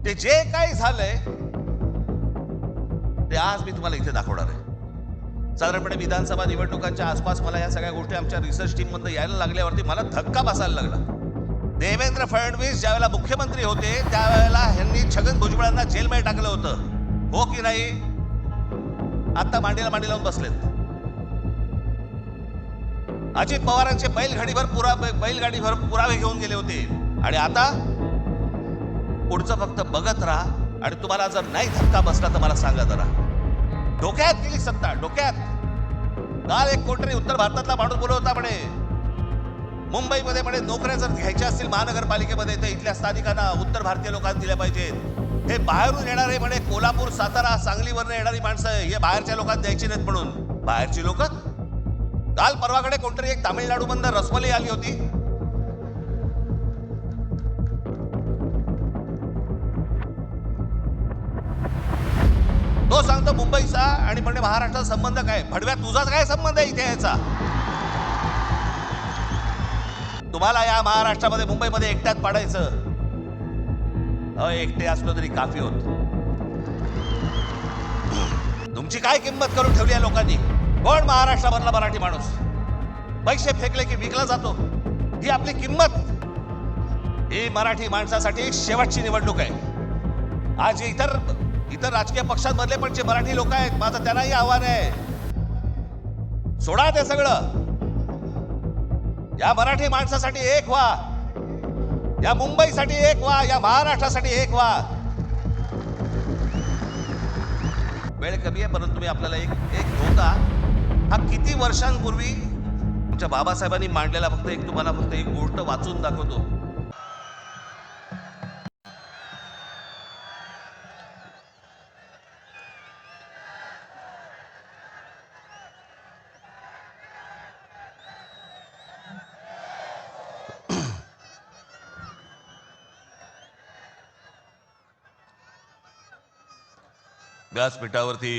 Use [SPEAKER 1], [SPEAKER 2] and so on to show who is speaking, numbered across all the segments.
[SPEAKER 1] ते जे काही झालंय ते आज मी तुम्हाला इथे दाखवणार आहे. साधारणपणे विधानसभा निवडणुकांच्या आसपास मला या सगळ्या गोष्टी आमच्या रिसर्च टीम मधून यायला लागल्यावरती मला धक्का बसायला लागला. देवेंद्र फडणवीस ज्यावेळेला मुख्यमंत्री होते त्यावेळेला ह्यांनी छगन भुजबळांना जेलमध्ये टाकलं होतं, हो की नाही? आता मांडीला मांडी लावून बसलेत. अजित पवारांचे बैलगाडीभर पुरावे घेऊन गेले होते आणि आता पुढचं फक्त बघत राहा. आणि तुम्हाला जर नाही धक्का बसला तर मला सांगा जरा. डोक्यात गेली सत्ता, डोक्यात. काल एक कोणतरी उत्तर भारतातला माणूस बोलत होता म्हणे, मुंबईमध्ये म्हणे नोकऱ्या जर घ्यायच्या असतील महानगरपालिकेमध्ये तर इथल्या स्थानिकांना उत्तर भारतीय लोकांना दिल्या पाहिजेत. हे बाहेरून येणारे म्हणे कोल्हापूर, सातारा, सांगलीवरून येणारी माणसं हे बाहेरच्या लोकांना द्यायची नाहीत म्हणून. बाहेरची लोक. काल परवाकडे कोणतरी एक तामिळनाडू मधून रसमलाई आली होती. तो सांगतो मुंबईचा आणि म्हणजे महाराष्ट्राचा संबंध काय? भडव्या तुझाच काय संबंध आहे इथे यायचा? तुम्हाला या महाराष्ट्रामध्ये मुंबईमध्ये एकट्यात पाडायचं. एकटे असलो तरी काफी होत. तुमची काय किंमत करून ठेवली आहे लोकांनी? कोण महाराष्ट्रामधला मराठी माणूस पैसे फेकले की विकला जातो? ही आपली किंमत. ही मराठी माणसासाठी एक शेवटची निवडणूक आहे. आज इतर राजकीय पक्षांमधले पण जे मराठी लोक आहेत, माझं त्यांनाही आव्हान आहे, सोडा ते सगळं. या मराठी माणसासाठी एक व्हा, या मुंबईसाठी एक व्हा, या महाराष्ट्रासाठी एक व्हा. वेळ कमी आहे परंतु मी आपल्याला एक धोका हा किती वर्षांपूर्वी आमच्या बाबासाहेबांनी मांडलेला फक्त एक गोष्ट वाचून दाखवतो. व्यासपीठावरती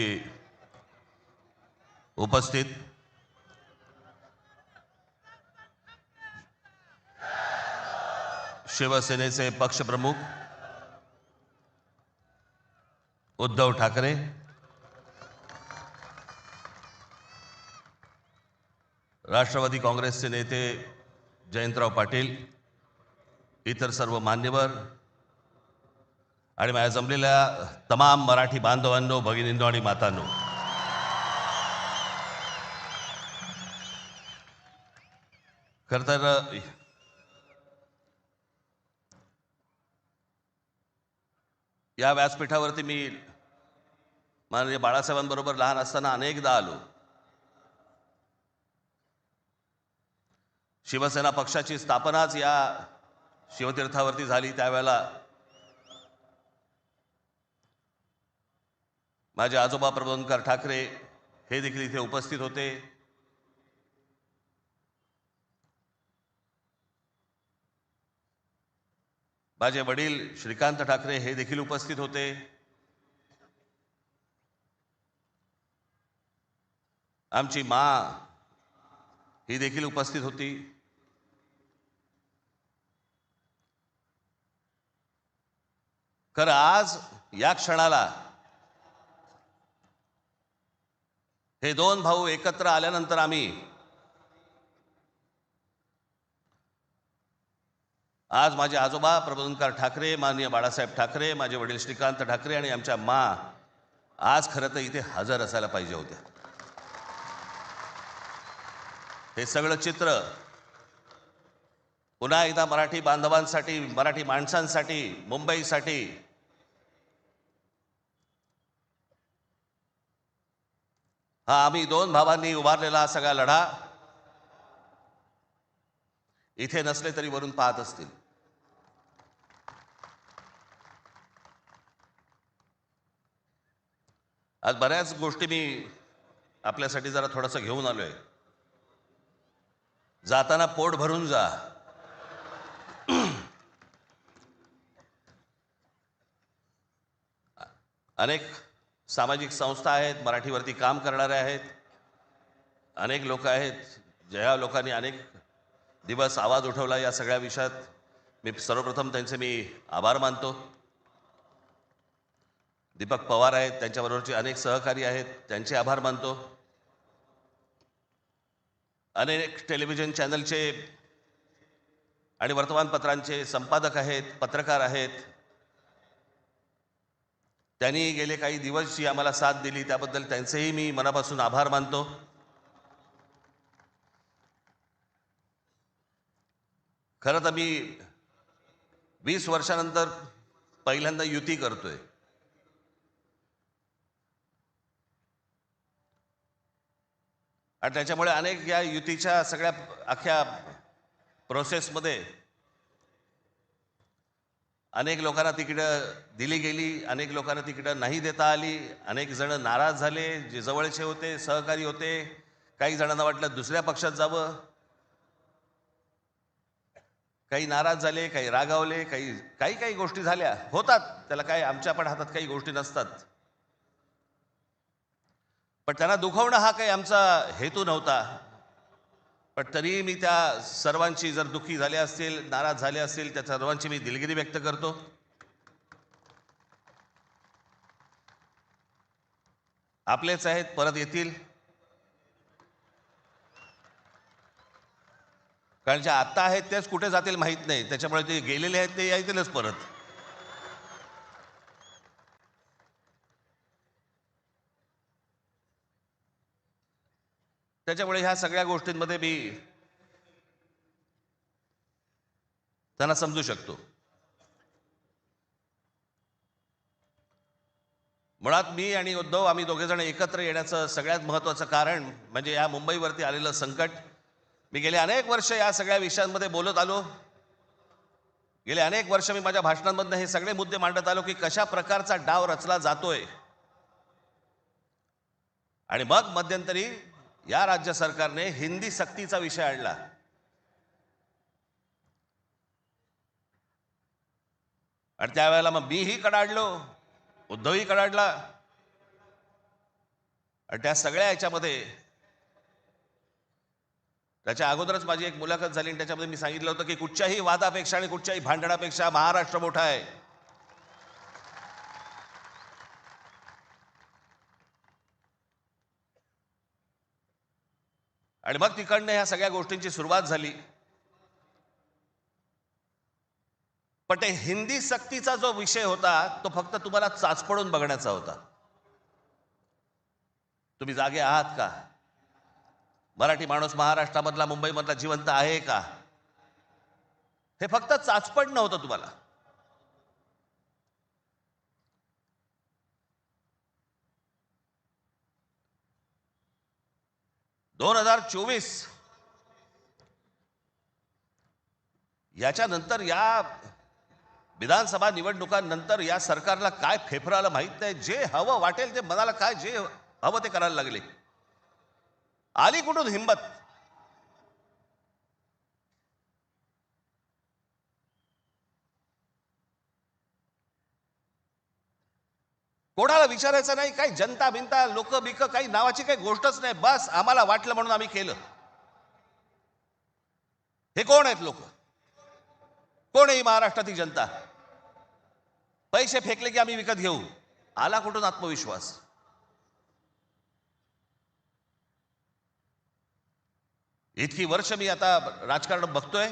[SPEAKER 1] उपस्थित शिवसेनेचे पक्षप्रमुख उद्धव ठाकरे, राष्ट्रवादी काँग्रेसचे नेते जयंतराव पाटील, इतर सर्व मान्यवर आणि माझ्या जमलेल्या तमाम मराठी बांधवांनो, भगिनींनो आणि मातांनो, खरं तर या व्यासपीठावरती मी माननीय बाळासाहेबांबरोबर लहान असताना अनेकदा आलो. शिवसेना पक्षाची स्थापनाच या शिवतीर्थावरती झाली. त्यावेळेला माझे आजोबा प्रबोधनकार ठाकरे हे देखील इथे उपस्थित होते. माझे वडील श्रीकांत ठाकरे हे देखील उपस्थित होते. आमची माँ ही देखील उपस्थित होती. खरं आज या क्षणाला हे दोन भाऊ एकत्र आल्यानंतर आज माझे आजोबा प्रबोधनकार ठाकरे, माननीय बाळासाहेब ठाकरे, माझे वडील श्रीकांत ठाकरे आणि आमच्या माँ आज खरं तर इथे हजर असायला पाहिजे होत्या. हे सगळं चित्र पुन्हा एकदा मराठी बांधवांसाठी, मराठी माणसांसाठी, मुंबईसाठी हा आम्ही दोन भावांनी उभारलेला सगळा लढा इथे नसले तरी वरून पाहत असतील. आज बऱ्याच गोष्टी मी आपल्यासाठी जरा थोडंसं घेऊन आलोय. जाताना पोट भरून जा. अनेक सामाजिक संस्था आहेत, मराठीवरती काम करणारे आहेत, अनेक लोक आहेत, ज्या लोकांनी अनेक दिवस आवाज उठवला या सगळ्या विषयात. मी सर्वप्रथम त्यांचे आभार मानतो. दीपक पवार आहेत, त्यांच्याबरोबरचे अनेक सहकारी आहेत, त्यांचे आभार मानतो. अनेक टेलिव्हिजन चॅनलचे आणि वर्तमानपत्रांचे संपादक आहेत, पत्रकार आहेत. त्यांनी गेले काही दिवस जी आम्हाला साथ दिली त्याबद्दल त्यांचेही मी मनापासून आभार मानतो. खरं तर मी 20 वर्षानंतर पहिल्यांदा युती करतोय. आणि त्याच्यामुळे अनेक या युतीच्या सगळ्या अख्ख्या प्रोसेसमध्ये अनेक लोकांना तिकीटं दिली गेली, अनेक लोकांना तिकीटं नाही देता आली, अनेक जण नाराज झाले, जे जवळचे होते, सहकारी होते. काही जणांना वाटलं दुसऱ्या पक्षात जावं, काही नाराज झाले, काही रागावले, काही गोष्टी झाल्या, होतात. त्याला काय, आमच्या पण हातात काही गोष्टी नसतात. पण त्यांना दुखवणं हा काही आमचा हेतू नव्हता. पण तरीही मी त्या सर्वांची, जर दुःखी झाले असतील, नाराज झाले असतील, त्या सर्वांची मी दिलगिरी व्यक्त करतो. आपलेच आहेत, परत येतील. कारण जे आत्ता आहेत तेच कुठे जातील माहीत नाही, त्याच्यामुळे ते गेलेले आहेत ते येतीलच परत. त्याच्यामुळे ह्या सगळ्या गोष्टींमध्ये मी त्यांना समजू शकतो. मुळात मी आणि उद्धव, आम्ही दोघेजण एकत्र येण्याचं सगळ्यात महत्त्वाचं कारण म्हणजे या मुंबईवरती आलेलं संकट. मी गेले अनेक वर्ष या सगळ्या विषयांमध्ये बोलत आलो. गेले अनेक वर्ष मी माझ्या भाषणांमधनं हे सगळे मुद्दे मांडत आलो की कशा प्रकारचा डाव रचला जातोय. आणि मग मध्यंतरी या राज्य सरकारने हिंदी सक्तीचा विषय आणला. आणि त्यावेळेला मग मीही कडाडलो, उद्धवही कडाडला. आणि त्या सगळ्या याच्यामध्ये त्याच्या अगोदरच माझी एक मुलाखत झाली आणि त्याच्यामध्ये मी सांगितलं होतं की कुठच्याही वादापेक्षा आणि कुठच्याही भांडणापेक्षा महाराष्ट्र मोठा आहे. आणि मग तिकडनं ह्या सगळ्या गोष्टींची सुरुवात झाली. पण ते हिंदी सक्तीचा जो विषय होता तो फक्त तुम्हाला चाचपडून बघण्याचा होता. तुम्ही जागे आहात का? मराठी माणूस महाराष्ट्रामधला, मुंबईमधला जिवंत आहे का? हे फक्त चाचपड नव्हतं तुम्हाला. (2024) याच्यानंतर, या विधानसभा निवडणुकांनंतर या सरकारला काय फेफराला माहित नाही. जे हवं वाटेल ते, मनाला काय जे हवं ते करायला लागले. आली कुठून हिंमत? कोणाला विचारायचं नाही, काही जनता बिनता लोक बिक काही नावाची काही गोष्टच नाही. बस आम्हाला वाटलं म्हणून आम्ही केलं. हे कोण आहेत लोक? कोण आहे महाराष्ट्रातील जनता? पैसे फेकले की आम्ही विकत घेऊ. आला कुठून आत्मविश्वास? इतकी वर्ष मी आता राजकारण बघतोय.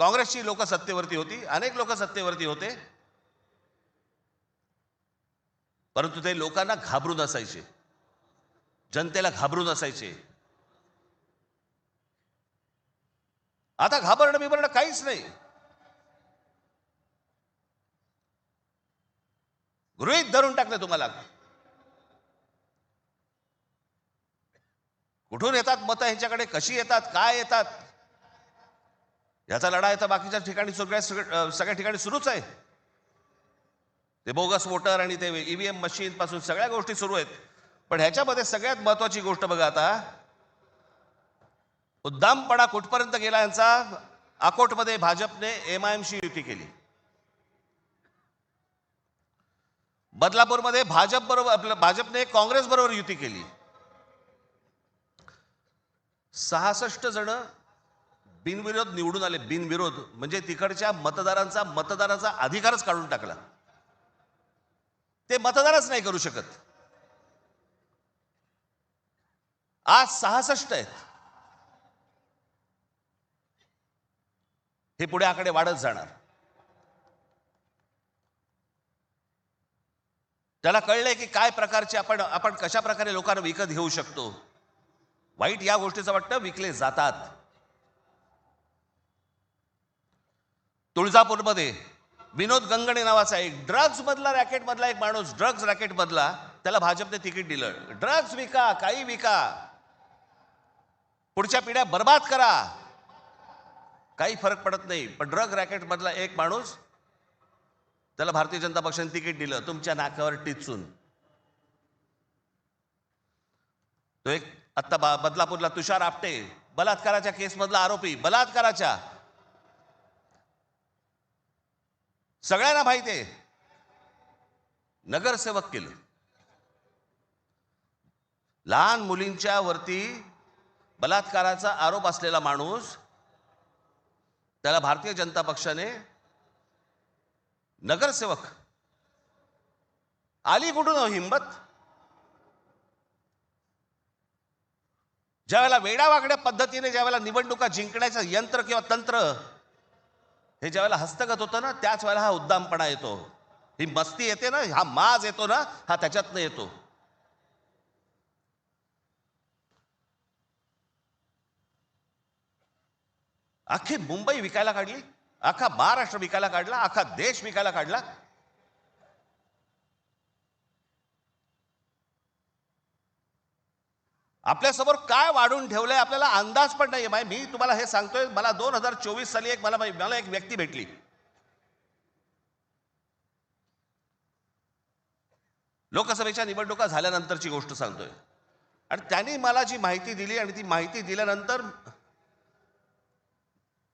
[SPEAKER 1] काँग्रेसची लोक सत्तेवरती होती, अनेक लोक सत्तेवरती होते, परंतु ते लोकांना घाबरून असायचे, जनतेला घाबरून असायचे. आता घाबरणं बिबरणं काहीच नाही. गृहीत धरून टाकलं तुम्हाला. कुठून येतात मतं ह्यांच्याकडे, कशी येतात, काय येतात, याचा लढा तर बाकीच्या ठिकाणी सगळ्या ठिकाणी सुरूच आहे. ते बोगस वोटर आणि ते ईव्हीएम मशीन पासून सगळ्या गोष्टी सुरू आहेत. पण ह्याच्यामध्ये सगळ्यात महत्वाची गोष्ट बघा, आता उद्दामपणा कुठपर्यंत गेला यांचा. अकोटमध्ये भाजपने MIMशी युती केली. बदलापूरमध्ये भाजपने काँग्रेस बरोबर युती केली. 66 जण बिनविरोध निवडून आले. बिनविरोध म्हणजे तिकडच्या मतदारांचा अधिकारच काढून टाकला. ते मतदानच नाही करू शकत. आज 66 आहेत. हे पुढे आकडे वाढत जाणार. त्याला कळलंय की काय प्रकारचे आपण कशा प्रकारे लोकांना विकत घेऊ शकतो. वाईट या गोष्टीचं वाटतं विकले जातात. तुळजापूरमध्ये विनोद गंगणे नावाचा एक ड्रग्ज मधला रॅकेट मधला एक माणूस, ड्रग्ज रॅकेट मधला, त्याला भाजपने तिकीट दिलं. ड्रग्ज विका, काही विका, पुढच्या पिढ्या बर्बाद करा, काही फरक पडत नाही. पण ड्रग रॅकेट मधला एक माणूस, त्याला भारतीय जनता पक्षाने तिकीट दिलं तुमच्या नाकावर टिचून. तो एक आता बदलापूरला तुषार आपटे, बलात्काराच्या केस मधला आरोपी, बलात्काराच्या, सगळ्यांना माहिती आहे, नगरसेवक केलं. लहान मुलींच्या वरती बलात्काराचा आरोप असलेला माणूस, त्याला भारतीय जनता पक्षाने नगरसेवक. आली कुठून हिंमत? ज्यावेळेला वेडावाकड्या पद्धतीने ज्यावेळेला निवडणुका जिंकण्याचं यंत्र किंवा तंत्र हे ज्यावेळेला हस्तगत होतं ना, त्याच वेळेला हा उद्दामपणा येतो, ही मस्ती येते ना, हा माज येतो ना, हा त्याच्यातनं येतो. अख्खी मुंबई विकायला काढली, अख्खा महाराष्ट्र विकायला काढला, अख्खा देश विकायला काढला. आपल्यासमोर काय वाढून ठेवलंय आपल्याला अंदाज पण नाहीये. मी तुम्हाला हे सांगतोय, मला 2024 साली मला एक व्यक्ती भेटली. लोकसभेच्या निवडणुका झाल्यानंतरची गोष्ट सांगतोय. आणि त्यांनी मला जी माहिती दिली, आणि ती माहिती दिल्यानंतर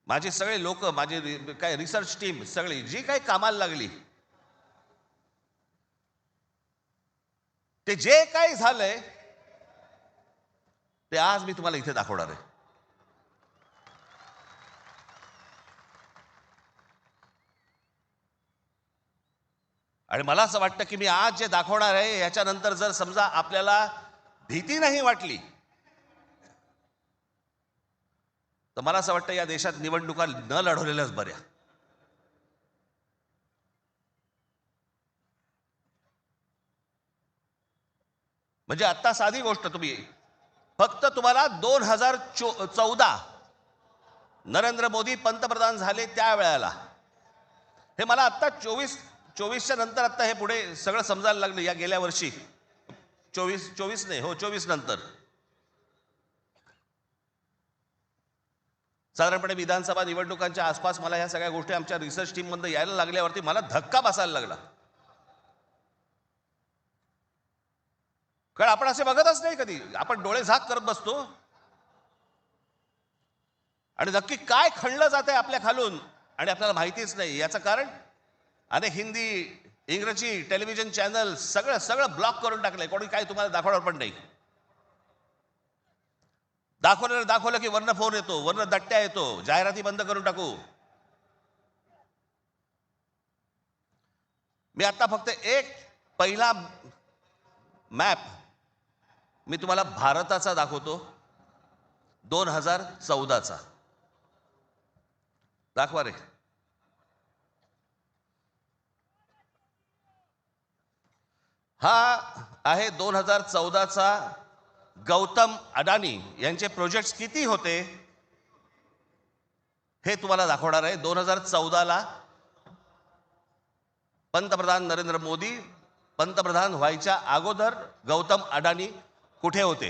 [SPEAKER 1] माझे सगळे लोक, माझे काय रिसर्च टीम सगळी जी काही कामाला लागली, ते जे काही झालंय ते आज मी तुम्हाला इथे दाखवणार आहे. आणि मला असं वाटतं की मी आज जे दाखवणार आहे याच्यानंतर जर समजा आपल्याला भीती नाही वाटली, तर मला असं वाटतं या देशात निवडणुका न लढवलेल्याच बऱ्या. म्हणजे आता साधी गोष्ट, फक्त तुम्हाला 2014 नरेंद्र मोदी पंतप्रधान झाले त्यावेळेला, हे मला आता 24च्या नंतर आता हे पुढे सगळं समजायला लागलं. या गेल्या वर्षी 24 नंतर साधारणपणे विधानसभा निवडणुकांच्या आसपास मला ह्या सगळ्या गोष्टी आमच्या रिसर्च टीम मध्ये यायला लागल्यावरती मला धक्का बसायला लागला. कारण आपण असे बघतच नाही कधी, आपण डोळे झाक करत बसतो आणि नक्की काय खणलं जात आहे आपल्या खालून आणि आपल्याला माहितीच नाही. याचं कारण अनेक हिंदी, इंग्रजी टेलिव्हिजन चॅनल सगळं ब्लॉक करून टाकलंय. कोणी काय तुम्हाला दाखवणार पण नाही. दाखवलं की वरनं फोन येतो, वरनं दट्ट्या येतो, जाहिराती बंद करून टाकू. मी आता फक्त एक पहिला मॅप मी तुम्हाला भारताचा दाखवतो, 2014चा. दाखवा रे. हा आहे 2014चा गौतम अडानी यांचे प्रोजेक्ट्स किती होते हे तुम्हाला दाखवणार आहे. 2014ला पंतप्रधान नरेंद्र मोदी पंतप्रधान व्हायच्या अगोदर गौतम अडानी कुठे होते,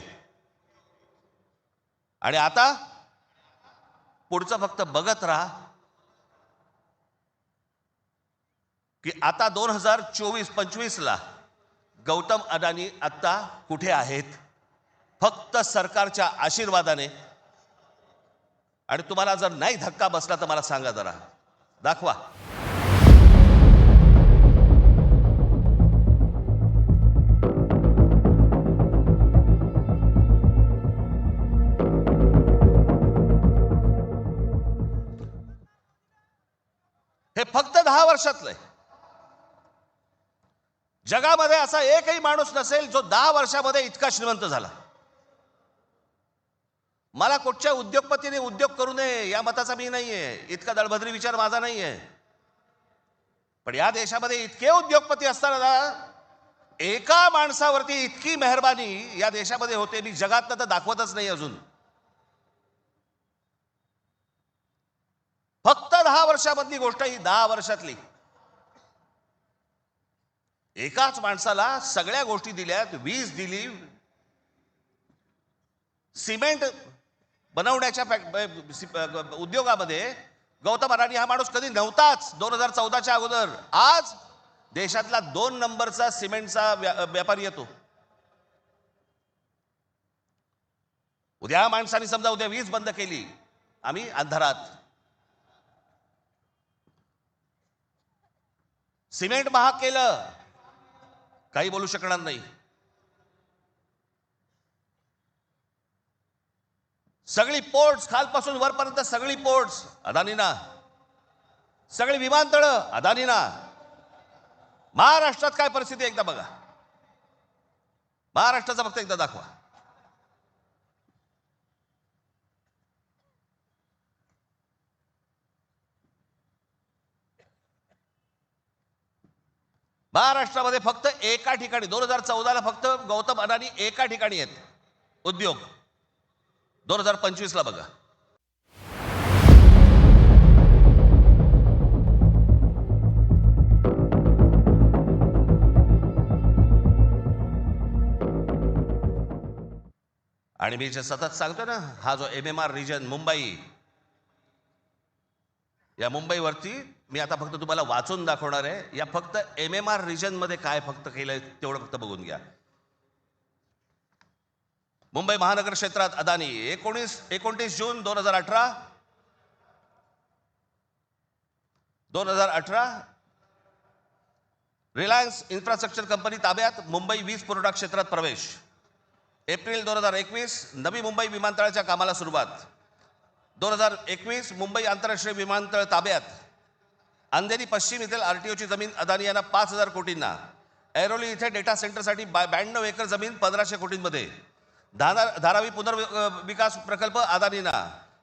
[SPEAKER 1] आणि आता पुढचं फक्त बघत राहा की आता 2024-25ला गौतम अडानी आता कुठे आहेत. फक्त सरकारच्या आशीर्वादाने. आणि तुम्हाला जर नाही धक्का बसला तर मला सांगा जरा, दाखवा. हे फक्त 10 वर्षातलं आहे. जगामध्ये असा एकही माणूस नसेल जो 10 वर्षामध्ये इतका श्रीमंत झाला. मला कुठच्या उद्योगपतीने उद्योग करू नये या मताचा मी नाहीये, इतका दळभद्री विचार माझा नाहीये. पण या देशामध्ये इतके उद्योगपती असताना एका माणसावरती इतकी मेहरबानी या देशामध्ये होते, मी जगात तर दाखवतच नाही अजून. फक्त 10 वर्षामधली गोष्ट, ही 10 वर्षातली. एकाच माणसाला सगळ्या गोष्टी दिल्यात, वीज दिली, सिमेंट बनवण्याच्या उद्योगामध्ये गौतम अडाणी हा माणूस कधी नव्हताच 2014च्या अगोदर. आज देशातला 2 नंबरचा सिमेंटचा व्यापारी येतो. उद्या माणसाने समजा उद्या वीज बंद केली, आम्ही अंधारात. सिमेंट महाग केलं, काही बोलू शकणार नाही. सगळी पोर्ट्स खालपासून वरपर्यंत सगळी पोर्ट्स अदानीना, सगळी विमानतळं अदानीना. महाराष्ट्रात काय परिस्थिती एकदा बघा, महाराष्ट्राचा फक्त एकदा दाखवा. महाराष्ट्रामध्ये फक्त एका ठिकाणी 2014ला फक्त गौतम अडाणी एका ठिकाणी आहेत उद्योग. 2025ला बघा. आणि मी जे सतत सांगतो ना, हा जो MMR रिजन मुंबई, या मुंबईवरती मी आता फक्त तुम्हाला वाचून दाखवणार आहे. या फक्त MMR रिजन मध्ये काय फक्त केलंय तेवढं फक्त बघून घ्या. मुंबई महानगर क्षेत्रात अदानी 29 जून 2018 रिलायन्स इन्फ्रास्ट्रक्चर कंपनी ताब्यात मुंबई वीज पुरवठा क्षेत्रात प्रवेश. एप्रिल 2021 नवी मुंबई विमानतळाच्या कामाला सुरुवात. 2021 मुंबई आंतरराष्ट्रीय विमानतळ ताब्यात. अंधेरी पश्चिम येथील RTOची जमीन अदानी यांना 5,000 कोटींना. ऐरोली इथे डेटा सेंटरसाठी 92 एकर जमीन 1,500 कोटींमध्ये. धारावी पुनर्विकास प्रकल्प अदानींना.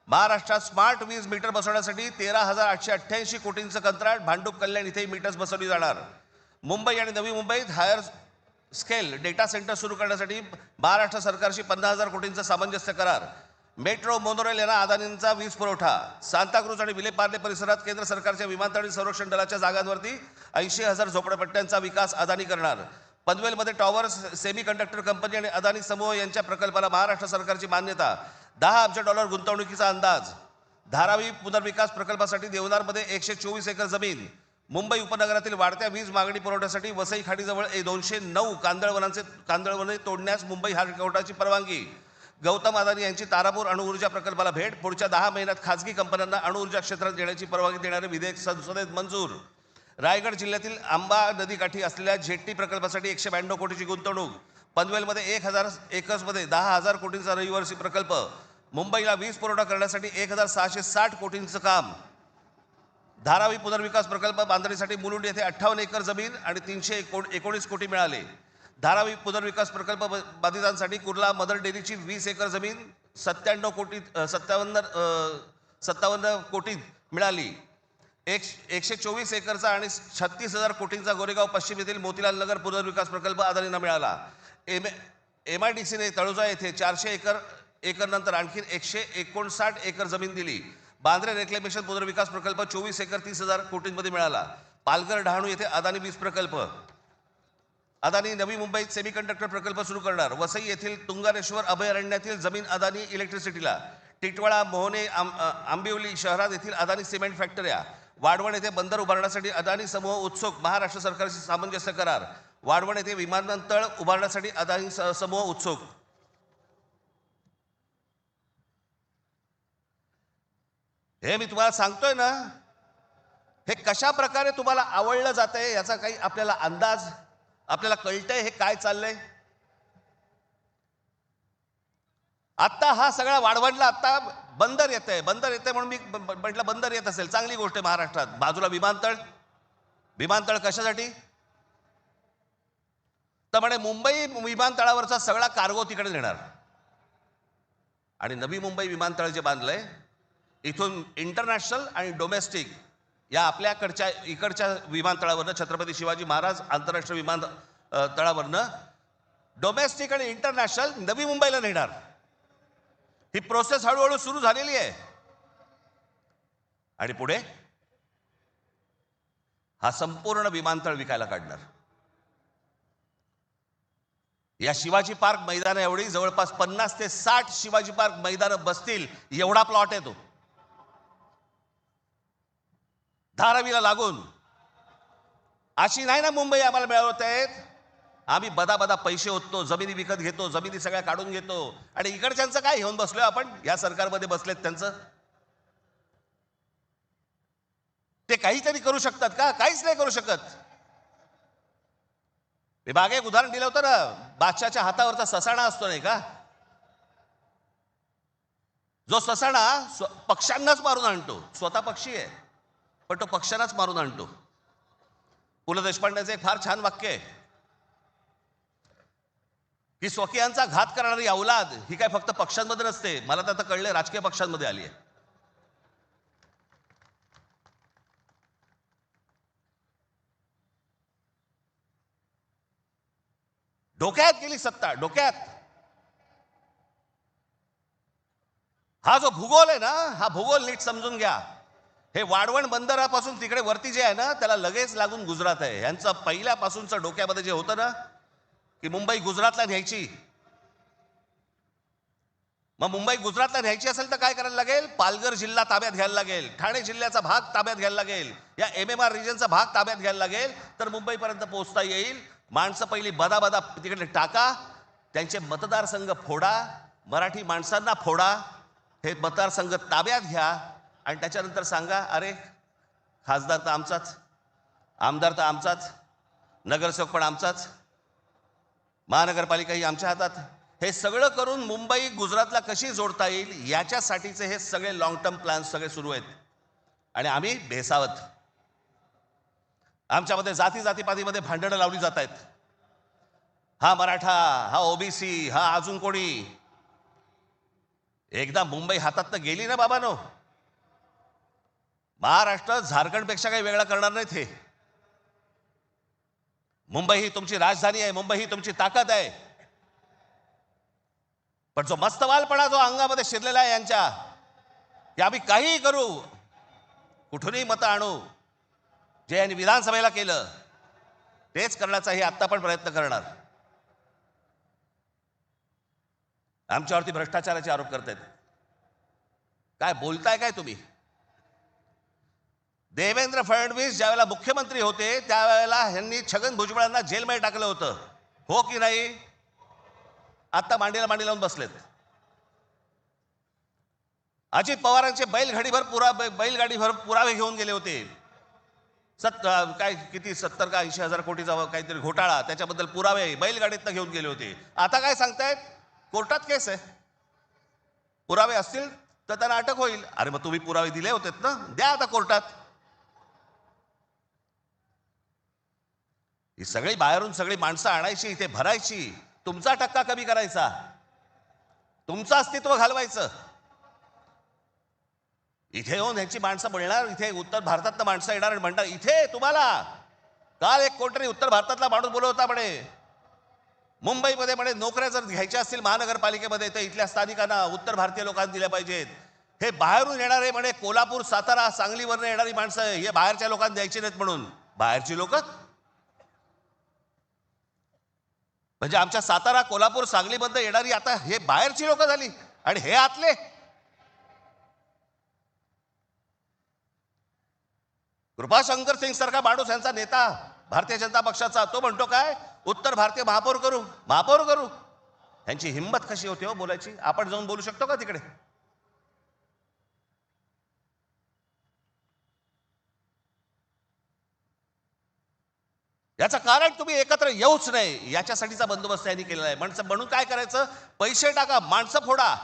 [SPEAKER 1] महाराष्ट्रात स्मार्ट वीज मीटर बसवण्यासाठी 13,888 कोटींचं कंत्राट. भांडूप कल्याण इथे मीटर्स बसवली जाणार. मुंबई आणि नवी मुंबईत हायर स्केल डेटा सेंटर सुरू करण्यासाठी महाराष्ट्र सरकारशी 50,000 कोटींचा सामंजस्य करार. मेट्रो मोनोरेल यांना अदानींचा वीज पुरवठा. सांताक्रूज आणि विलेपार्ले परिसरात केंद्र सरकारच्या विमानतळ संरक्षण दलाच्या जागांवरती 80,000 झोपडपट्ट्यांचा विकास अदानी करणार. पनवेलमध्ये टॉवर्स सेमी कंडक्टर कंपनी आणि अदानी समूह यांच्या प्रकल्पाला महाराष्ट्र सरकारची मान्यता. $10 अब्ज गुंतवणुकीचा अंदाज. धारावी पुनर्विकास प्रकल्पासाठी देवनारमध्ये 124 एकर जमीन. मुंबई उपनगरातील वाढत्या वीज मागणी पुरवठ्यासाठी वसई खाडीजवळ 209 कांदळवने तोडण्यास मुंबई हायकोर्टाची परवानगी. गौतम अदानी यांची तारापूर अणुऊर्जा प्रकल्पाला भेट. पुढच्या 10 महिन्यात खासगी कंपन्यांना अणुऊर्जा क्षेत्रात येण्याची परवानगी देणारे विधेयक संसदेत मंजूर. रायगड जिल्ह्यातील आंबा नदीकाठी असलेल्या जेट्टी प्रकल्पासाठी 192 कोटीची गुंतवणूक. पनवेलमध्ये 1,000 एकर्समध्ये 10,000 कोटींचा रहिवासी प्रकल्प. मुंबईला वीज पुरवठा करण्यासाठी 1,660 कोटींचं काम. धारावी पुनर्विकास प्रकल्प बांधणीसाठी मुलुंड येथे 58 एकर जमीन आणि 319 कोटी मिळाले. धारावी पुनर्विकास प्रकल्प बाधितांसाठी कुर्ला मदर डेअरीची 20 एकर जमीन 57 कोटीत मिळाली. 124 एकरचा आणि 36,000 कोटींचा गोरेगाव पश्चिम येथील मोतीलाल नगर पुनर्विकास प्रकल्प अदानींना मिळाला. MIDCने तळोजा येथे 400 एकर नंतर आणखी 159 एकर जमीन दिली. बांद्रे रेक्लेमेशन पुनर्विकास प्रकल्प 24 एकर 30,000 कोटींमध्ये मिळाला. पालघर डहाणू येथे अदानी वीज प्रकल्प. अदानी नवी मुंबईत सेमीकंडक्टर प्रकल्प सुरू करणार. वसई येथील तुंगारेश्वर अभयारण्यातील जमीन अदानी इलेक्ट्रिसिटीला. टिटवाळा मोहने आंबिवली शहरात येथील अदानी सिमेंट फॅक्टऱ्या. वाढवण येथे बंदर उभारण्यासाठी अदानी समूह उत्सुक. महाराष्ट्र सरकारशी सामंजस्य करार. वाढवण येथे विमानतळ उभारण्यासाठी अदानी समूह उत्सुक. हे मी तुम्हाला सांगतोय ना, हे कशा प्रकारे तुम्हाला आवडलं जातंय याचा काही आपल्याला अंदाज, आपल्याला कळतंय हे काय चाललंय. आता हा सगळा वाढवणला आता बंदर येतंय म्हणून मी म्हटलं बंदर येत असेल चांगली गोष्ट आहे. महाराष्ट्रात बाजूला विमानतळ कशासाठी? तर म्हणे मुंबई विमानतळावरचा सगळा कार्गो तिकडे नेणार आणि नवी मुंबई विमानतळ जे बांधलंय इथून इंटरनॅशनल आणि डोमेस्टिक या आपल्याकडच्या इकडच्या विमानतळावरनं छत्रपती शिवाजी महाराज आंतरराष्ट्रीय विमानतळावरनं डोमेस्टिक आणि इंटरनॅशनल नवी मुंबईला नेणार। ही प्रोसेस हळूहळू सुरू झालेली आहे आणि पुढे हा संपूर्ण विमानतळ विकायला काढणार। या शिवाजी पार्क मैदान एवढी जवळपास 50 ते 60 शिवाजी पार्क मैदान बसतील एवढा प्लॉट आहे तो, धारावीला लागून। अशी नाही ना मुंबई आम्हाला मिळवत आहेत, आम्ही बदा पैसे ओततो, जमिनी विकत घेतो, जमिनी सगळ्या काढून घेतो आणि इकडच्यांचं काय घेऊन बसलोय आपण? या सरकारमध्ये बसलेत त्यांचं ते काहीतरी करू शकतात का? काहीच नाही करू शकत। मी मागे एक उदाहरण दिलं होतं ना, बादशाच्या हातावरचा ससाणा असतो नाही का, जो ससाणा पक्ष्यांनाच मारून आणतो, स्वतः पक्षी आहे पण तो पक्ष्यांनाच मारून आणतो। पु ल देशपांडेचं एक फार छान वाक्य आहे की स्वकीयांचा घात करणारी औलाद ही काय फक्त पक्षांमध्ये नसते, मला तर आता कळले राजकीय पक्षांमध्ये आली आहे। डोक्यात गेली सत्ता, डोक्यात। हा जो भूगोल आहे ना, हा भूगोल नीट समजून घ्या। हे वाढवण बंदरापासून तिकडे वरती जे आहे ना त्याला लगेच लागून गुजरात आहे। यांचं पहिल्यापासूनचं डोक्यामध्ये जे होतं ना की मुंबई गुजरातला न्यायची, मग मुंबई गुजरातला न्यायची असेल तर काय करायला लागेल? पालघर जिल्हा ताब्यात घ्यायला लागेल, ठाणे जिल्ह्याचा भाग ताब्यात घ्यायला लागेल, या MMR रिजनचा भाग ताब्यात घ्यायला लागेल, तर मुंबईपर्यंत पोहोचता येईल। माणसं पहिली बदा तिकडे टाका, त्यांचे मतदारसंघ फोडा, मराठी माणसांना फोडा, हे मतदारसंघ ताब्यात घ्या आणि त्याच्यानंतर सांगा अरे खासदार तर आमचाच, आमदार तर आमचाच, नगरसेवक पण आमचाच, महानगरपालिका ही आमच्या हातात। हे सगळं करून मुंबई गुजरातला कशी जोडता येईल याच्यासाठीचे हे सगळे लॉंग टर्म प्लॅन सगळे सुरू आहेत आणि आम्ही बेसावत। आमच्यामध्ये जातीपातीमध्ये भांडणं लावली जात आहेत, हा मराठा, हा ओबीसी, हा अजून कोणी। एकदा मुंबई हातात गेली ना बाबानो, महाराष्ट्र झारखंडपेक्षा काही वेगळा करणार नाहीत। हे मुंबई ही तुमची राजधानी आहे, मुंबई ही तुमची ताकद आहे, पण जो मस्तवालपणा जो अंगामध्ये शिरलेला आहे यांच्या, की आम्ही काहीही करू, कुठूनही मतं आणू, जे यांनी विधानसभेला केलं तेच करण्याचाही आत्ता पण प्रयत्न करणार। आमच्यावरती भ्रष्टाचाराचे आरोप करतायत। काय बोलताय काय तुम्ही? देवेंद्र फडणवीस ज्यावेळेला मुख्यमंत्री होते त्यावेळेला यांनी छगन भुजबळांना जेलमध्ये टाकलं होतं, हो की नाही? आता मांडीला मांडी लावून बसलेत। अजित पवारांचे बैलगाडीभर पुरावे घेऊन गेले होते। काय किती 70 का 80 हजार कोटीचा काहीतरी घोटाळा, त्याच्याबद्दल पुरावे बैलगाडीतनं घेऊन गेले होते। आता काय सांगतायत? कोर्टात केस आहे, पुरावे असतील तर त्यांना अटक होईल। अरे मग तुम्ही पुरावे दिले होतेत ना, द्या आता कोर्टात। ही सगळी बाहेरून सगळी माणसं आणायची, इथे भरायची, तुमचा टक्का कमी करायचा, तुमचं अस्तित्व घालवायचं। इथे येऊन ह्यांची माणसं मिळणार, इथे उत्तर भारतातलं माणसं येणार आणि म्हणणार इथे तुम्हाला। काल एक कोणतरी उत्तर भारतातला माणूस बोलत होता म्हणे, मुंबईमध्ये म्हणे नोकऱ्या जर घ्यायच्या असतील महानगरपालिकेमध्ये तर इथल्या स्थानिकांना, उत्तर भारतीय लोकांना दिल्या पाहिजेत। हे बाहेरून येणारे म्हणे कोल्हापूर, सातारा, सांगलीवरनं येणारी माणसं हे बाहेरच्या लोकांना द्यायची नाहीत म्हणून। बाहेरची लोक म्हणजे आमच्या सातारा, कोल्हापूर, सांगलीमध्ये येणारी आता हे बाहेरची लोक झाली आणि हे आतले। कृपाशंकर सिंग सारखा माणूस यांचा नेता भारतीय जनता पक्षाचा, तो म्हणतो काय उत्तर भारतीय महापौर करू। यांची हिंमत कशी होती हो बोलायची? आपण जाऊन बोलू शकतो का तिकडे? याचं कारण तुम्ही एकत्र येऊच नाही याच्यासाठीचा बंदोबस्त यांनी केलेला आहे। म्हणून काय करायचं? पैसे टाका, माणसं फोडा।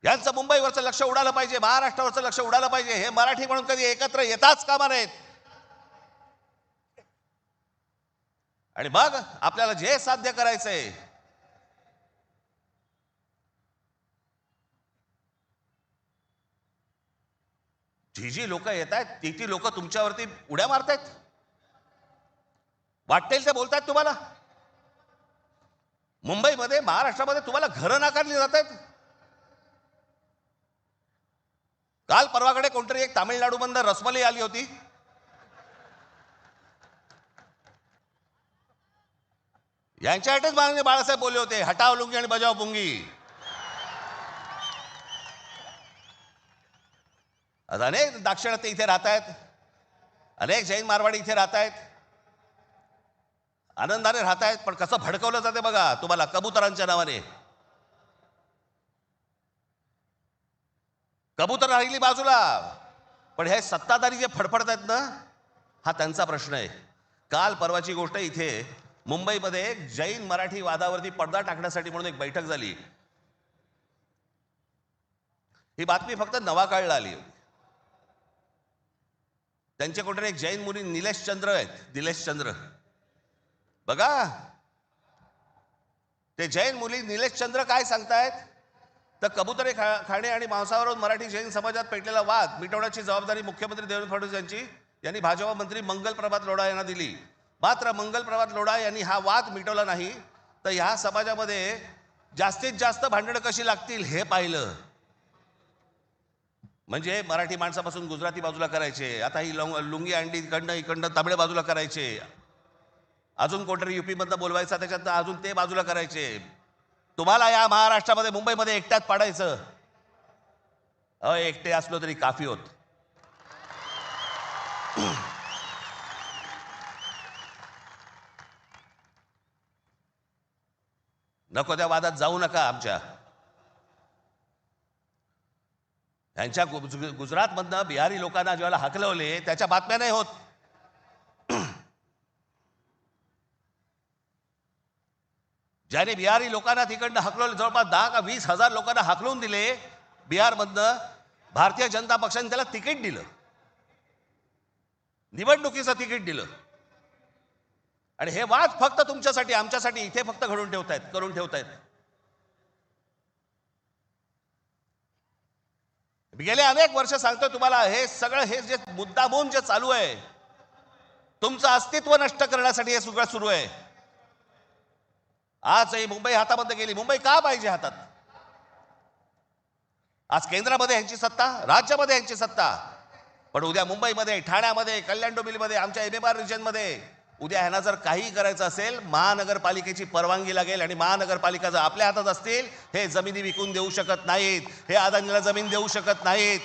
[SPEAKER 1] यांचं मुंबईवरचं लक्ष उडालं पाहिजे, महाराष्ट्रावरचं लक्ष उडालं पाहिजे। हे मराठी म्हणून कधी एकत्र येताच कामा नयेत। आणि मग आपल्याला जे साध्य करायचंय जी लोक येत आहेत ती लोक तुमच्यावरती उड्या मारतायत, वाटेल ते बोलतायत तुम्हाला. मुंबईमध्ये महाराष्ट्रामध्ये तुम्हाला घरं नाकारली जात आहेत. काल परवाकडे कोणतरी एक तामिळनाडूमधून रसमलाई आली होती. यांच्यासाठीच माननीय बाळासाहेब बोलले होते, हटाव लुंगी आणि बजाव पुंगी. आज अनेक दाक्षिणात्य इथे राहत आहेत, अनेक जैन मारवाडी इथे राहत आहेत, आनंदाने राहत आहेत. पण कसं भडकवलं जाते बघा तुम्हाला कबुतरांच्या नावाने. कबूतर राहिली बाजूला, पण हे सत्ताधारी जे फडफडत आहेत ना, हा त्यांचा प्रश्न आहे. काल परवाची गोष्ट, इथे मुंबईमध्ये एक जैन मराठी वादावरती पडदा टाकण्यासाठी म्हणून एक बैठक झाली. ही बातमी फक्त नवाकाळला आली. त्यांचे कुठे एक जैन मुली निलेश चंद्र आहेत, निलेश चंद्र बघा. ते जैन मुली निलेश चंद्र काय सांगतायत तर कबुतरे खाणे आणि मांसावरून मराठी जैन समाजात पेटलेला वाद मिटवण्याची जबाबदारी मुख्यमंत्री देवेंद्र फडणवीस यांनी भाजपा मंत्री मंगल प्रभात लोढा यांना दिली. मात्र मंगल प्रभात लोढा यांनी हा वाद मिटवला नाही, तर ह्या समाजामध्ये जास्तीत जास्त भांडणं कशी लागतील हे पाहिलं. म्हणजे मराठी माणसापासून गुजराती बाजूला करायचे, आता ही लुंगी अंडी इकडनं तामिळ बाजूला करायचे, अजून कोणतरी युपी मधनं बोलवायचा त्याच्यात अजून ते बाजूला करायचे. तुम्हाला या महाराष्ट्रामध्ये मुंबईमध्ये एकट्यात पाडायचं. एकटे असलो तरी काफी होत. नको त्या वादात जाऊ नका. आमच्या यांच्या गुजरातमधनं बिहारी लोकांना ज्यावेळेला हकलवले त्याच्या बातम्या नाही होत. ज्याने बिहारी लोकांना तिकडनं हकलवले, जवळपास 10 का 20 हजार लोकांना हकलवून दिले बिहारमधनं, भारतीय जनता पक्षाने त्याला तिकीट दिलं, निवडणुकीचं तिकीट दिलं. आणि हे वाद फक्त तुमच्यासाठी आमच्यासाठी इथे फक्त करून ठेवतायत. मी गेले अनेक वर्ष सांगतोय तुम्हाला, हे सगळं हे जे मुद्दामून जे चालू आहे, तुमचं अस्तित्व नष्ट करण्यासाठी हे सगळं सुरू आहे. आज ही मुंबई हातामध्ये गेली. मुंबई का पाहिजे हातात? आज केंद्रामध्ये यांची सत्ता, राज्यामध्ये यांची सत्ता, पण उद्या मुंबईमध्ये, ठाण्यामध्ये, कल्याण डोंबिवलीमध्ये, आमच्या MMR रिजनमध्ये उद्या ह्यांना जर काही करायचं असेल, महानगरपालिकेची परवानगी लागेल. आणि महानगरपालिका जर आपल्या हातात असतील, हे जमिनी विकून देऊ शकत नाहीत, हे अदानीला जमीन देऊ शकत नाहीत.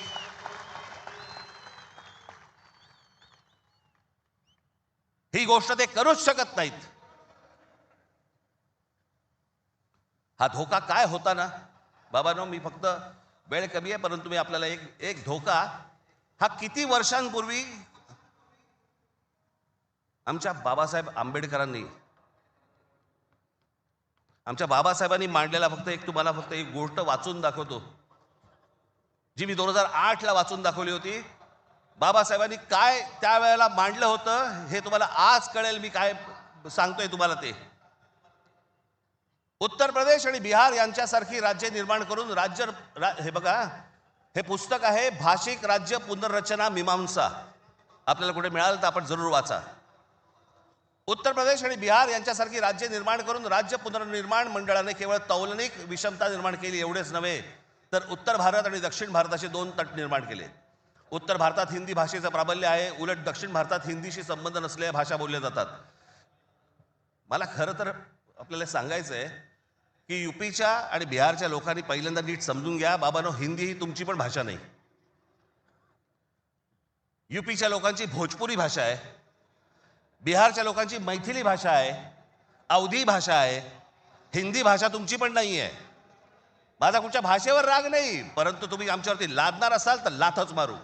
[SPEAKER 1] ही गोष्ट ते करूच शकत नाहीत. हा धोका काय होता ना बाबांनो, मी फक्त वेळ कमी आहे परंतु मी आपल्याला एक धोका, हा किती वर्षांपूर्वी आमच्या बाबासाहेब आंबेडकरांनी, आमच्या बाबासाहेबांनी मांडलेला तुम्हाला फक्त एक गोष्ट वाचून दाखवतो, जी मी 2008ला वाचून दाखवली होती. बाबासाहेबांनी काय त्यावेळेला मांडलं होतं हे तुम्हाला आज कळेल. मी काय सांगतोय तुम्हाला ते. उत्तर प्रदेश आणि बिहार यांच्यासारखी राज्य निर्माण करून हे बघा, हे पुस्तक आहे भाषिक राज्य पुनर्रचना मीमांसा. आपल्याला कुठे मिळालं तर आपण जरूर वाचा. उत्तर प्रदेश आणि बिहार यांच्यासारखी राज्य निर्माण करून राज्य पुनर्निर्माण मंडळाने केवळ तौलनिक विषमता निर्माण केली एवढेच नव्हे, तर उत्तर भारत आणि दक्षिण भारताचे 2 तट निर्माण केले. उत्तर भारतात हिंदी भाषेचं प्राबल्य आहे, उलट दक्षिण भारतात हिंदीशी संबंध नसलेल्या भाषा बोलल्या जातात. मला खरं तर आपल्याला सांगायचं आहे की युपीच्या आणि बिहारच्या लोकांनी पहिल्यांदा नीट समजून घ्या, बाबांनो, हिंदी ही तुमची पण भाषा नाही. युपीच्या लोकांची भोजपुरी भाषा आहे, बिहारच्या लोकांची मैथिली भाषा आहे, अवधी भाषा आहे. हिंदी भाषा तुमची पण नाही आहे. माझा कुठच्या भाषेवर राग नाही, परंतु तुम्ही आमच्यावरती लादणार असाल तर लाथच मारू.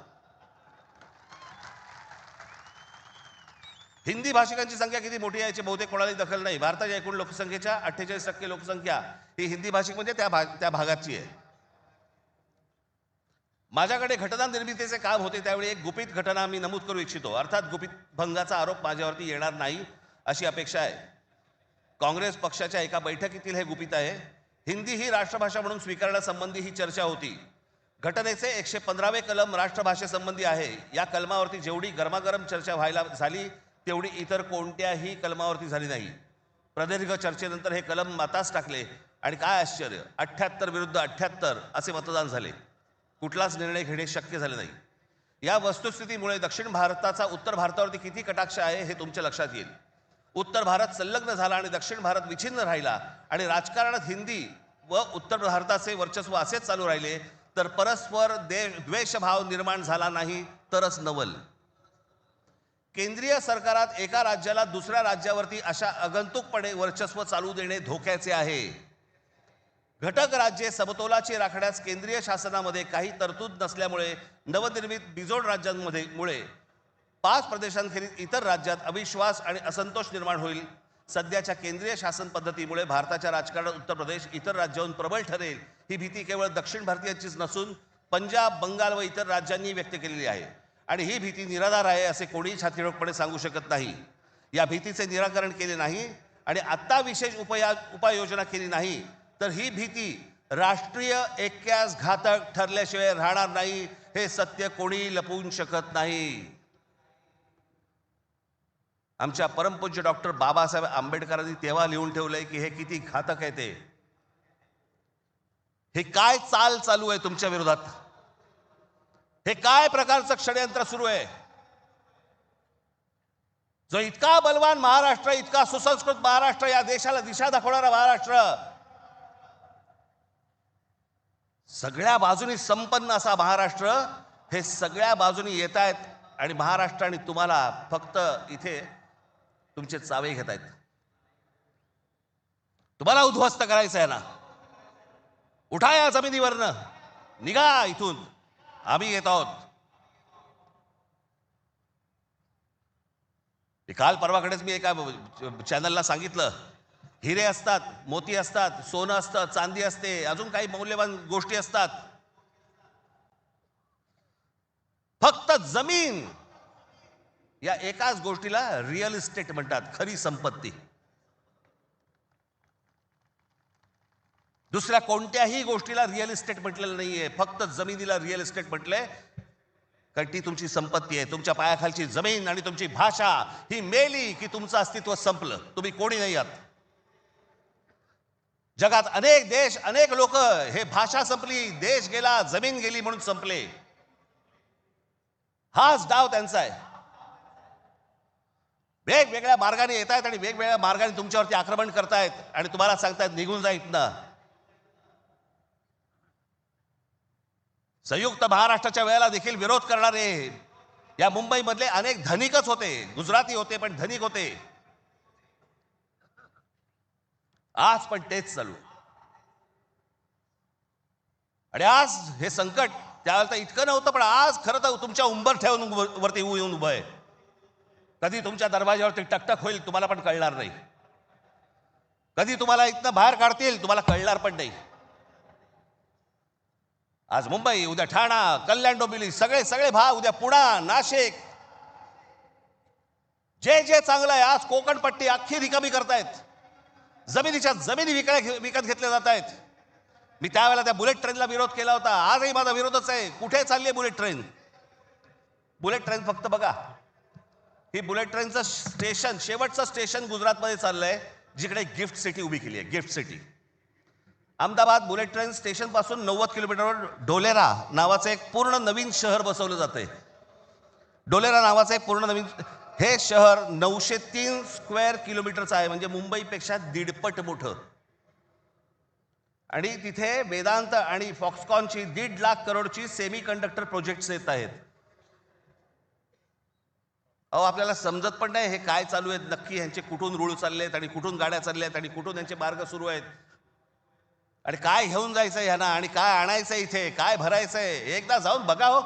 [SPEAKER 1] हिंदी भाषिकांची संख्या किती मोठी आहे याची बहुतेक कोणालाही दखल नाही. भारताच्या एकूण लोकसंख्येच्या 48% लोकसंख्या ही हिंदी भाषिक म्हणजे त्या भागाची आहे. माझ्याकडे घटना निर्मितीचे काम होते त्यावेळी एक गुपित घटना मी नमूद करू इच्छितो. अर्थात गुपित भंगाचा आरोप माझ्यावरती येणार नाही अशी अपेक्षा आहे. काँग्रेस पक्षाच्या एका बैठकीतील हे गुपित आहे. हिंदी ही राष्ट्रभाषा म्हणून स्वीकारण्यासंबंधी ही चर्चा होती. घटनेचे 115वे कलम राष्ट्रभाषेसंबंधी आहे. या कलमावरती जेवढी गरमागरम चर्चा व्हायला झाली तेवढी इतर कोणत्याही कलमावरती झाली नाही. प्रदीर्घ चर्चेनंतर हे कलम माताच टाकले आणि काय आश्चर्य, 78 विरुद्ध 78 असे मतदान झाले. कुठलाच निर्णय घेणे शक्य झाले नाही. या वस्तुस्थितीमुळे दक्षिण भारताचा उत्तर भारतावरती किती कटाक्ष आहे हे तुमच्या लक्षात येईल. उत्तर भारत संलग्न झाला आणि दक्षिण भारत विच्छिन्न राहिला आणि राजकारणात हिंदी व उत्तर भारताचे वर्चस्व असेच चालू राहिले तर परस्पर द्वेषभाव निर्माण झाला नाही तरच नवल. केंद्रीय सरकारात एका राज्याला दुसऱ्या राज्यावरती अशा आगंतुकपणे वर्चस्व चालू देणे धोक्याचे आहे. घटक राज्ये समतोलाची राखण्यास केंद्रीय शासनामध्ये काही तरतूद नसल्यामुळे नवनिर्मित बिजोड राज्यांमुळे 5 प्रदेशांखेरीज इतर राज्यात अविश्वास आणि असंतोष निर्माण होईल. सध्याच्या केंद्रीय शासन पद्धतीमुळे भारताच्या राजकारणात उत्तर प्रदेश इतर राज्याहून प्रबळ ठरेल ही भीती केवळ दक्षिण भारतीयांचीच नसून पंजाब, बंगाल व इतर राज्यांनी व्यक्त केलेली आहे आणि ही भीती निराधार आहे असे कोणीही छातीरोखपणे सांगू शकत नाही. या भीतीचे निराकरण केले नाही आणि आत्ता विशेष उपाययोजना केली नाही तर ही भीती राष्ट्रीय ऐक्यास घातक ठरल्याशिवाय राहणार नाही. हे सत्य कोणी लपवू शकत नाही. आमच्या परमपूज्य डॉक्टर बाबासाहेब आंबेडकरांनी तेव्हा लिहून ठेवलंय की हे किती घातक आहे ते. हे काय चाल चालू आहे तुमच्या विरोधात, हे काय प्रकारचं षडयंत्र सुरू आहे. जो इतका बलवान महाराष्ट्र, इतका सुसंस्कृत महाराष्ट्र, या देशाला दिशा दाखवणारा महाराष्ट्र, सगळ्या बाजूनी संपन्न असा महाराष्ट्र, हे सगळ्या बाजूनी येत आहेत आणि महाराष्ट्र आणि तुम्हाला फक्त इथे तुमचे चावे घेत आहेत. तुम्हाला उद्ध्वस्त करायचं आहे ना. उठा या जमिनीवरनं, निघा इथून, आम्ही येत आहोत. काल परवाकडेच मी एका चॅनलला सांगितलं, हिरे असतात, मोती असतात, सोनं असतं, चांदी असते, अजून काही मौल्यवान गोष्टी असतात. फक्त जमीन या एकाच गोष्टीला रिअल इस्टेट म्हणतात, खरी संपत्ती. दुसऱ्या कोणत्याही गोष्टीला रिअल इस्टेट म्हटलेलं नाहीये, फक्त जमिनीला रिअल इस्टेट म्हटलंय. कारण ती तुमची संपत्ती आहे. तुमच्या पायाखालची जमीन आणि तुमची भाषा ही मेली की तुमचं अस्तित्व संपलं, तुम्ही कोणी नाही आहात. जगात अनेक देश, अनेक लोक, हे भाषा संपली, देश गेला, जमीन गेली म्हणून संपले. हाच डाव त्यांचा आहे. वेगवेगळ्या मार्गाने येत आहेत आणि वेगवेगळ्या मार्गाने तुमच्यावरती आक्रमण करतायत आणि तुम्हाला सांगतायत निघून जा इथनं. संयुक्त महाराष्ट्राच्या वेळेला देखील विरोध करणारे या मुंबईमधले अनेक धनिकच होते, गुजराती होते पण धनिक होते. आज पण तेच चालू. आणि आज हे संकट त्यावेळेला इतकं नव्हतं, पण आज खरं तर तुमच्या उंबरठ्यावरून वरती येऊन उभं आहे. कधी तुमच्या दरवाजावरती टकटक होईल तुम्हाला पण कळणार नाही. कधी तुम्हाला इथनं बाहेर काढतील तुम्हाला कळणार पण नाही. आज मुंबई, उद्या ठाणा, कल्याण डोंबिवली, सगळे सगळे भाग, उद्या पुणा, नाशिक, जे जे चांगलं आहे, आज कोकणपट्टी अख्खी रिकामी करतायत. जमिनीच्या जमिनी विकत घेतल्या जात आहेत. मी त्यावेळेला त्या बुलेट ट्रेनला विरोध केला होता. आजही माझा विरोधच आहे. कुठे चालली आहे बुलेट ट्रेन? बुलेट ट्रेन फक्त बघा, ही बुलेट ट्रेनचं स्टेशन, शेवटचं स्टेशन गुजरातमध्ये चाललंय, जिकडे गिफ्ट सिटी उभी केली आहे. Gift city. Ahmedabad bullet train station पासून 90 किलोमीटरवर डोलेरा नावाचं एक पूर्ण नवीन शहर बसवलं जाते. डोलेरा नावाचं एक पूर्ण नवीन, हे शहर 903 स्क्वेअर किलोमीटरचं आहे, म्हणजे मुंबईपेक्षा 1.5 मोठं. आणि तिथे वेदांत आणि फॉक्सकॉनची 1.5 लाख करोडची सेमी कंडक्टर प्रोजेक्ट्स येत आहेत. अहो, आपल्याला समजत पण नाही हे काय चालू आहेत नक्की. ह्यांचे कुठून रूळ चालले आहेत आणि कुठून गाड्या चालल्या आहेत आणि कुठून यांचे मार्ग सुरू आहेत आणि काय घेऊन जायचंय ह्यांना आणि काय आणायचंय, इथे काय भरायचंय. एकदा जाऊन बघा हो.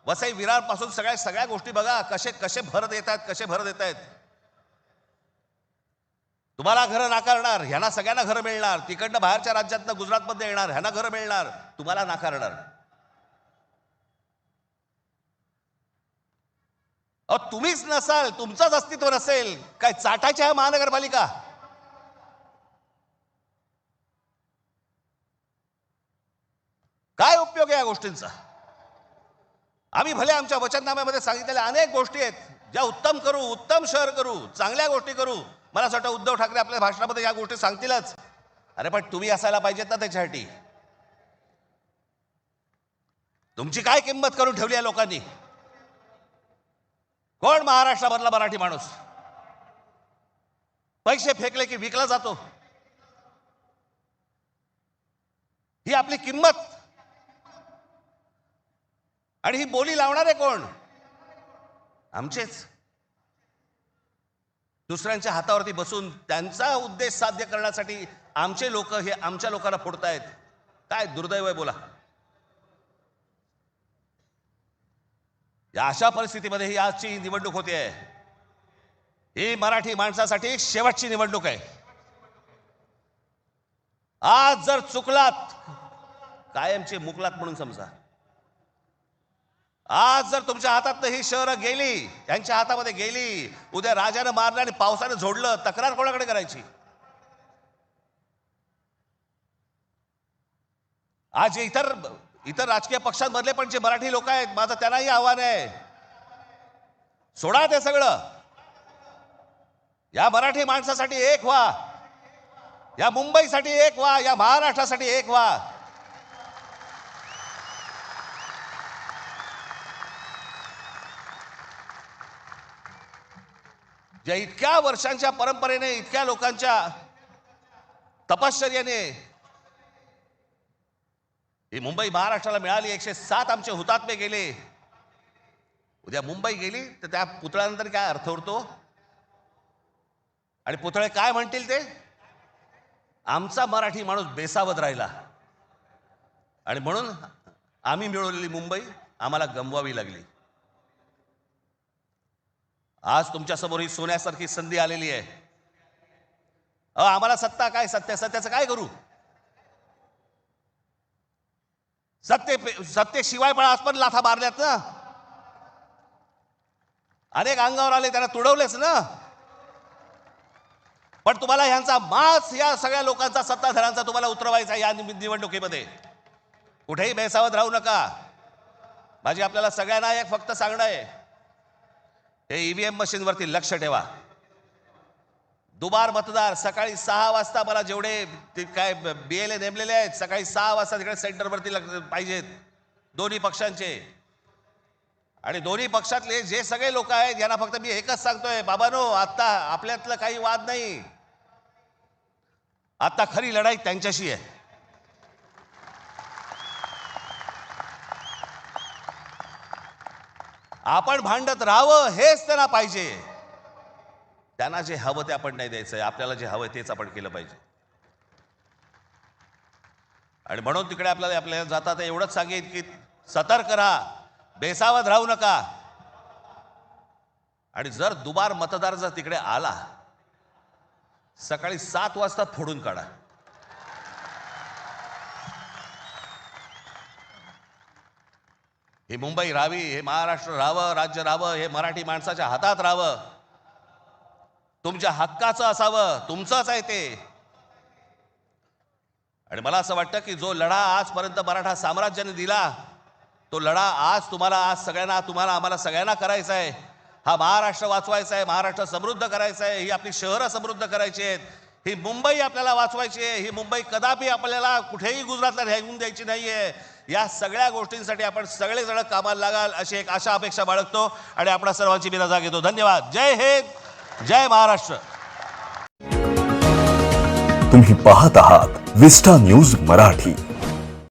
[SPEAKER 1] वसई विरार पासून सगळ्या गोष्टी बघा, कसे कसे भरत येत आहेत, कसे भरत येत आहेत. तुम्हाला घरं नाकारणार, ह्यांना सगळ्यांना घरं मिळणार. तिकडनं बाहेरच्या राज्यातनं गुजरातमध्ये येणार, ह्यांना घरं मिळणार, तुम्हाला नाकारणार. अहो, तुम्हीच नसाल, तुमचंच अस्तित्व नसेल, काय चाटायच्या महानगरपालिका? गोष्टींचा. आम्ही भले आमच्या वचननाम्यामध्ये सांगितलेल्या अनेक गोष्टी आहेत ज्या उत्तम करू, उत्तम शहर करू, चांगल्या गोष्टी करू. मला असं वाटतं उद्धव ठाकरे आपल्या भाषणामध्ये या गोष्टी सांगतीलच. अरे पण तुम्ही असायला पाहिजेत ना त्याच्यासाठी. तुमची काय किंमत करून ठेवली आहे लोकांनी? कोण महाराष्ट्रामधला मराठी माणूस पैसे फेकले की विकला जातो? ही आपली किंमत. आणि ही बोली लावणारे कोण? आमचेच. दुसऱ्यांच्या हातावरती बसून त्यांचा उद्देश साध्य करण्यासाठी आमचे लोक हे आमच्या लोकांना फोडतायत. काय दुर्दैव आहे बोला. या अशा परिस्थितीमध्ये ही आजची निवडणूक होते आहे. ही मराठी माणसासाठी शेवटची निवडणूक आहे. आज जर चुकलात कायमचे मुकलात म्हणून समजा. आज जर तुमच्या हातात ही शहरं गेली, त्यांच्या हातामध्ये गेली, उद्या राजानं मारलं आणि पावसानं झोडलं, तक्रार कोणाकडे करायची? आज इतर राजकीय पक्षांमधले पण जे मराठी लोक आहेत, माझं त्यांनाही आव्हान आहे, सोडा ते सगळं. या मराठी माणसासाठी एक व्हा, या मुंबईसाठी एक व्हा, या महाराष्ट्रासाठी एक व्हा. ज्या इतक्या वर्षांच्या परंपरेने, इतक्या लोकांच्या तपश्चर्याने ही मुंबई महाराष्ट्राला मिळाली. 107 आमचे हुतात्मे गेले. उद्या मुंबई गेली तर त्या पुतळ्यानंतर काय अर्थ उरतो? आणि पुतळे काय म्हणतील ते? आमचा मराठी माणूस बेसावध राहिला आणि म्हणून आम्ही मिळवलेली मुंबई आम्हाला गमवावी लागली. आज तुमच्या समोर ही सोन्यासारखी संधी आलेली आहे. आम्हाला सत्ता काय, सत्याचं काय करू? सत्तेशिवाय पण आज पण लाथा मारल्यात ना. अनेक अंगावर आले, त्यांना तुडवलेच ना. पण तुम्हाला ह्यांचा मास, या सगळ्या लोकांचा, सत्ताधाऱ्यांचा तुम्हाला उतरवायचा या निवडणुकीमध्ये. कुठेही बेसावध राहू नका. माझी आपल्याला सगळ्यांना एक फक्त सांगणं आहे, हे ईव्हीएम मशीनवरती लक्ष ठेवा. दुबार मतदार सकाळी 6 वाजता, मला जेवढे काय BLA नेमलेले आहेत, सकाळी 6 वाजता तिकडे सेंटरवरती पाहिजेत दोन्ही पक्षांचे. आणि दोन्ही पक्षातले जे सगळे लोक आहेत यांना फक्त मी एकच सांगतोय, बाबांनो, आता आपल्यातलं काही वाद नाही. आता खरी लढाई त्यांच्याशी आहे. आपण भांडत राहावं हेच त्यांना पाहिजे. त्यांना जे हवं ते आपण नाही द्यायचंय. आपल्याला जे हवं तेच आपण केलं पाहिजे. आणि म्हणून तिकडे आपल्याला जातात एवढंच सांगेन की सतर्क राहा, बेसावध राहू नका. आणि जर दुबार मतदार जर तिकडे आला, सकाळी 7 वाजता फोडून काढा. ही मुंबई राहावी, हे महाराष्ट्र राहावं, राज्य राहावं, हे मराठी माणसाच्या हातात राहावं, तुमच्या हक्काचं असावं, तुमचंच आहे ते. आणि मला असं वाटतं की जो लढा आजपर्यंत मराठा साम्राज्याने दिला, तो लढा आज तुम्हाला, आज सगळ्यांना, तुम्हाला, आम्हाला सगळ्यांना करायचा आहे. हा महाराष्ट्र वाचवायचा आहे, महाराष्ट्र समृद्ध करायचा आहे, ही आपली शहरं समृद्ध करायची आहेत, ही मुंबई आपल्याला वाचवायची आहे. ही मुंबई कदापि आपल्याला कुठेही गुजरातला राहून द्यायची नाहीये. या सगळ्या गोष्टींसाठी आपण सगळेजण कामाला लागाल अशी एक आशा अपेक्षा बाळगतो आणि आपणा सर्वांची मी रजा घेतो. धन्यवाद. जय हिंद, जय महाराष्ट्र.
[SPEAKER 2] तुम्ही पाहत आहात विस्टा न्यूज मराठी.